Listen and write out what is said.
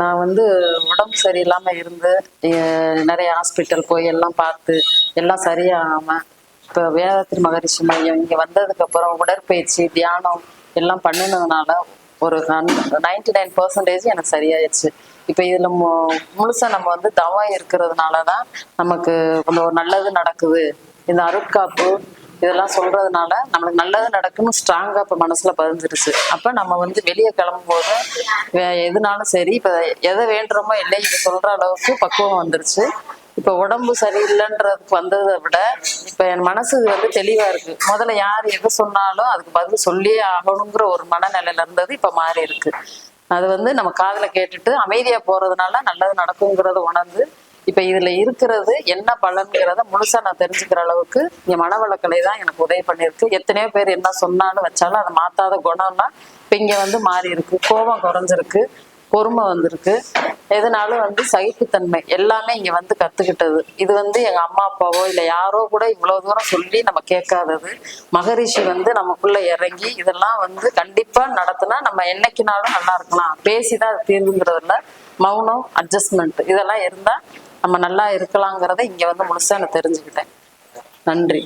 நான் வந்து உடம்பு சரியில்லாம இருந்து நிறைய ஹாஸ்பிட்டல் போய் எல்லாம் பார்த்து எல்லாம் சரியாகாம இப்போ வேதாத்ரி மகரிஷி மையம் இங்கே வந்ததுக்கு அப்புறம் உடற்பயிற்சி தியானம் எல்லாம் பண்ணினதுனால ஒரு 99% எனக்கு சரியாயிடுச்சு. இப்போ இதுல முழுசா நம்ம வந்து தவம் இருக்கிறதுனால தான் நமக்கு கொஞ்சம் ஒரு நல்லது நடக்குது. இந்த அருட்காப்பு இதெல்லாம் சொல்றதுனால நம்மளுக்கு நல்லது நடக்குன்னு ஸ்ட்ராங்கா இப்ப மனசுல பதிஞ்சிருச்சு. அப்ப நம்ம வந்து வெளியே கிளம்பும் போது எதுனாலும் சரி, இப்ப எதை வேண்டுறோமோ இல்லை இது சொல்ற அளவுக்கு பக்குவம் வந்துருச்சு. இப்ப உடம்பு சரியில்லைன்றதுக்கு வந்ததை விட இப்ப என் மனசு வந்து தெளிவா இருக்கு. முதல்ல யார் எது சொன்னாலும் அதுக்கு பதில் சொல்லியே ஆகணுங்கிற ஒரு மனநிலையில இருந்தது இப்ப மாறி இருக்கு. அது வந்து நம்ம காதுல கேட்டுட்டு அமைதியா போறதுனால நல்லது நடக்குங்கிறத உணர்ந்து இப்ப இதுல இருக்கிறது என்ன பலன்கிறத முழுசா நான் தெரிஞ்சுக்கிற அளவுக்கு இங்க மனவளக்கலை தான் எனக்கு உதவி பண்ணிருக்கு. எத்தனையோ பேர் என்ன சொன்னாலும் வச்சாலும் அதை மாத்தாத குணம்லாம் இப்ப இங்க வந்து மாறி இருக்கு. கோபம் குறைஞ்சிருக்கு, பொறுமை வந்திருக்கு, எதனாலும் வந்து சகிப்புத்தன்மை எல்லாமே இங்க வந்து கத்துக்கிட்டது. இது வந்து எங்க அம்மா அப்பாவோ இல்லை யாரோ கூட இவ்வளவு தூரம் சொல்லி நம்ம கேட்காதது. மகரிஷி வந்து நமக்குள்ள இறங்கி இதெல்லாம் வந்து கண்டிப்பா நடத்தினா நம்ம என்னைக்குனாலும் நல்லா இருக்கலாம். பேசிதான் அது தீர்வுங்கிறதுல மௌனம், அட்ஜஸ்ட்மெண்ட் இதெல்லாம் இருந்தா நம்ம நல்லா இருக்கலாங்கிறத இங்க வந்து முழுசா நான் தெரிஞ்சுக்கிட்டேன். நன்றி.